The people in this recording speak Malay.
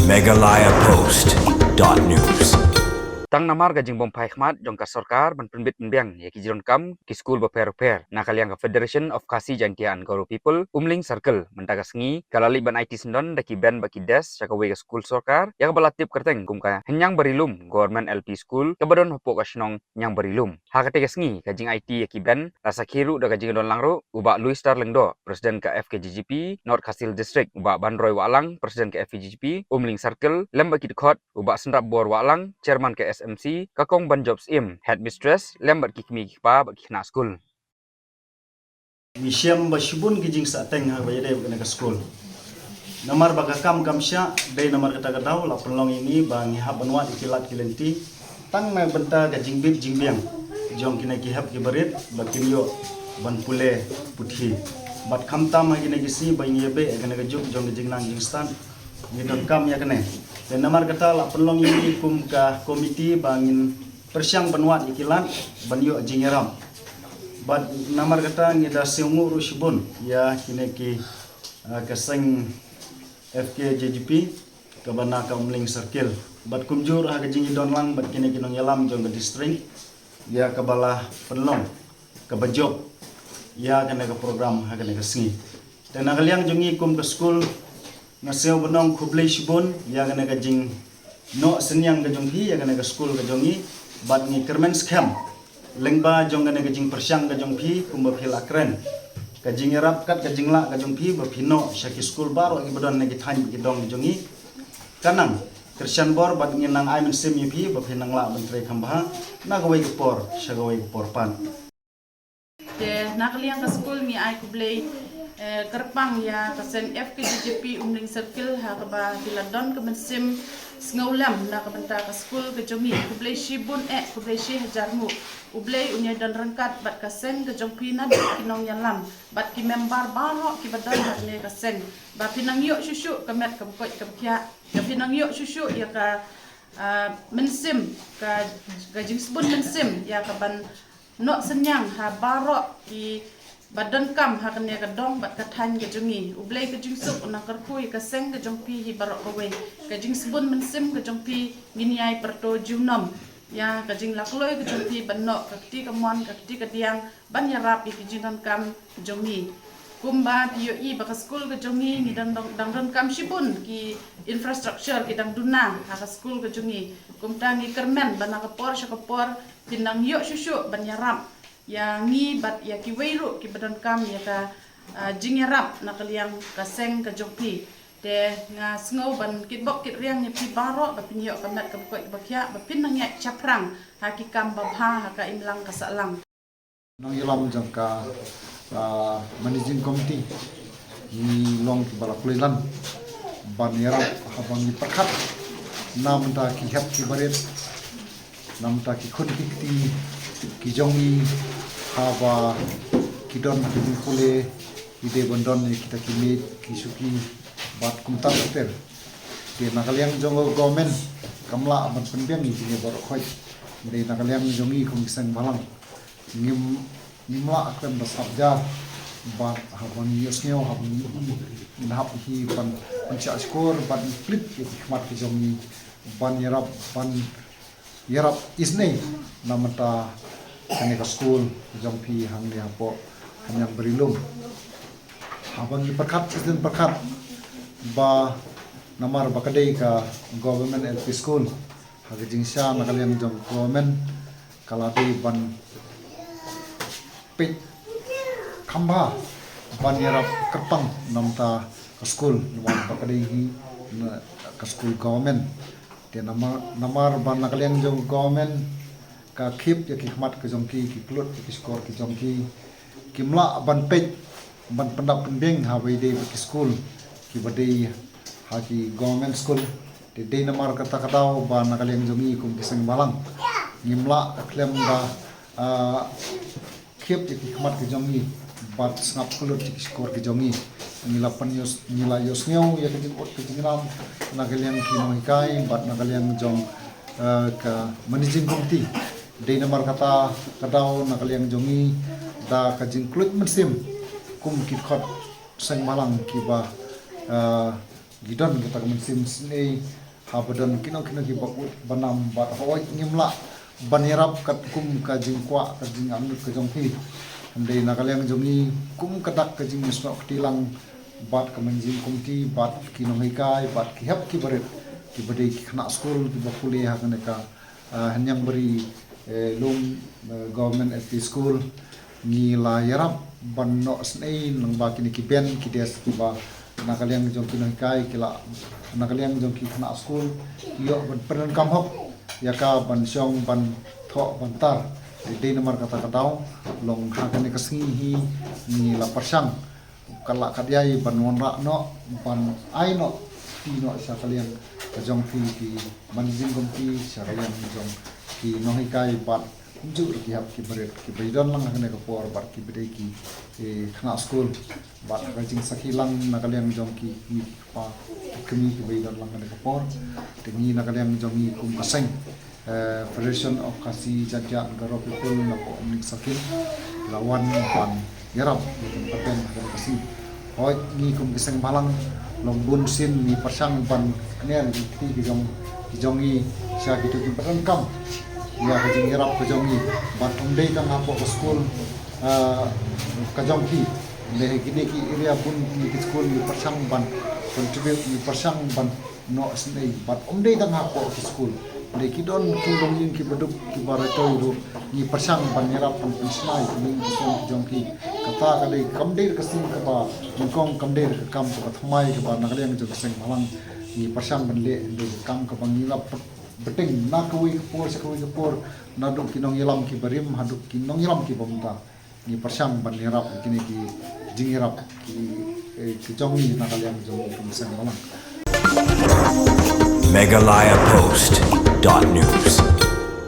megalayapost.news. Tang namar gajing bompai khmat jong ka sarkar ban penbit penbiang ya ki jiron kam ki school baper nakaliang ka Federation of Kasi Jantian Garo People Umling Circle mentaga sengi kalali ban IT sendon daki ben baki des saka wega school sarkar ya balatip kerteng kum ka henyang barilum government LP school kabadon hopo ka snong nyang barilum ha ka sengi gajing IT ya ki ben rasa kiru da gajing don langro uba Louis Starling do presiden ka FKGGP North Kasil District uba Banroy Walang presiden ka FKGGP Umling Circle lem baki dekhot uba sendap bor Walang chairman ka SMC kakong ban jobs im headmistress lembat kikmi kpa bak kina school Misiam basibun gijing sa teng ha bayade ka school. Namar baga kam sya day namar kata kataw la penlong ini bang hab banwa ikilat kilenti tang na benta gajing bit jingbiang jong kina ki hab ki barit bakin yo ban pule puthi bat kham tam ha kina gisi bang yebe kana gajuk jong gijing nang jingstan ngidon kam ya kene dan namar kata la penlong ini kum ka komiti bangin persiang banwa ikilat ban yo jingeram bat namar kata ngida seungu rusibun ya kineki kaseng FKJGP kabana ka Umling Circle bat kumjur ha gajing idon lang bat kineki nong yalam jong ka district ya kabala penlong ka bajob ya kana ka program ha kana ka singi dan nakaliang jongi kum ka school na seo benong kublai sibun ya kana ka jing no senyang ka jonghi ya kana ka school ka jongi bat ni kermen scam lengba jong gane gajing persyang gajong pi kumba phil akren gajing erap kat gajing la gajong pi ba phino syaki school baro gi badon negi than gi dong jongi kanang Christian bor bat nginang ai men sim pi ba phinang la bentre khamba na gawai por shagawai por pan de nakaliang ka school mi ai kublay kerpang ya kasen FKGGP Umling Circle ha ba diladon ka mensim ngaulam na ka benta ka school ka jomi kublay shibun kublay shi hajarmu ublay unya dan rangkat bat kasen ka jongpi na kinong yalam bat ki member baro ki badan harne kasen ba pinang yo shushu ka met ka koi ka kya ka pinang yo shushu ya ka mensim ka jingsbun mensim ya ka ban no senyang ha baro ki badan kam ha kan ya dong bat kathan ke jungi ublay ke jingsuk na karkui ka seng ke jongpi hi barok kowe ke jingsbun mensim ke jongpi nginiai perto jumnom ya ka jing lakloi ke jongpi banno ka ti ka mon ka ti ka diang ban ya rap ki jinan kam jongi kumba piyo i baka school ke jongi ni dang kam shibun ki infrastructure ki dang dunang ha ka school ke jongi kumtang i kermen bana ka por sha ka por tinang yo shushu ban ya rap ya ngi bat ya ki weiru ki badan kam ya ka jingerap nakaliang kaseng ka jokpi de nga sngo ban kitbok kit riang ni pi baro ba pinyo kamat ka ko bakya ba pinang ya chaprang ha ki kam ba ha ka imlang ka salang nong yalam jangka managing committee ni long ki bala kulilan ban yarap habang ni pakhat nam ta ki hap ki baret nam ta ki khun ki jongi haba kidon ki kule ide bondon ni kita kimi kisuki bat kumtar hotel ke nakaliang jongo government kamla ban penbiang ni ni bor khoi de nakaliang jongi kum kisang balang nimla akan basabja bat habon yosneo habon nahap hi ban pancha skor ban flip ki mat ki jongi ban yarap isnei namata kene ka school jongpi hang ni apo hanyang berilum habang ipakat student pakat ba namar bakadei ka government LP school hagijing sya nakaliang jong government kalati ban pit khamba ban yarap kerpang namta ka school wan bakadei hi ka school government te namar ban nakaliang jong government ka khip ya ki khmat ke jongki ki klut ki skor ki jongki kimla ban pej ban pendap pending ha wei de ki school ki badei ha ki government school de de namar kata katau ba nakaleng jongi kum ki seng balang ngimla klem da khip ya ki khmat ki jongi bat snap klut ki skor ki jongi nila panyos nila yosnyo ya ki ot ki jingram nakaleng ki noikai bat nakaleng jong ka managing committee de namar kata kadau nakaliang jongi da kajing klut mensim kum ki khot sang malang ki ba gidan kita kemensim sini habadan kino ki banam bat hoi ngimla banirap kat kum ka jingkwa ka jing amnut ka jongpi andai nakaliang jongi kum kadak ka jing nisno tilang bat kemenjing kumti bat kino hikai bat ki hap ki baret ki badai ki khana school ki bakuliah kaneka hanyang beri lum government at school ni la yarap ban no snei nang ba kini ki ben ki des ki ba nakaliang jong kino hikai kila nakaliang jong ki khana school yo ban peren kam hok yaka ban syong ban tho ban tar de nomor kata katau long ha kani kasngi hi ni la persang kala kadyai ban wonra no ban ai no ti no sa kaliang kajong fi ki manjing kompi sa kaliang jong ki no hikai bat ju ki hap ki beret ki baidon lang kane ka por bat ki bedai ki khana school bat ka jing sakhilang nakaliang jong ki mi pa kemi ki baidon lang kane ka por tingi nakaliang jong ni kum kaseng Federation of Kasi Jadja Garo People na po umling sakit lawan pan yarap yung paten dan kasi hoy ni kum kisang malang long bunsin ni persang pan kanian ti jongi siya gitu ki perangkam ya kajing yarap kajongi ban umdei tang apo ke school kajongki le gini ki area pun ni school ni persang ban contribute ni persang ban no snei ban umdei tang apo ke school le kidon tulong yung ki baduk ki baratoy ro ni persang banyarap ang pisnay kuning kisong jongki kata kadai kamdir kasing ka ba jongkong kamdir ka kam ka thamai ka ba nakaliang jong kasing malang ni persang banle de kam ka bangilap beting na kawi kapor sa kawi kapor naduk kinong ilam ki barim haduk kinong ilam ki bamta ni persang banyarap kini ki jingirap ki jongi nakaliang jong kasing malang Meghalaya Post.news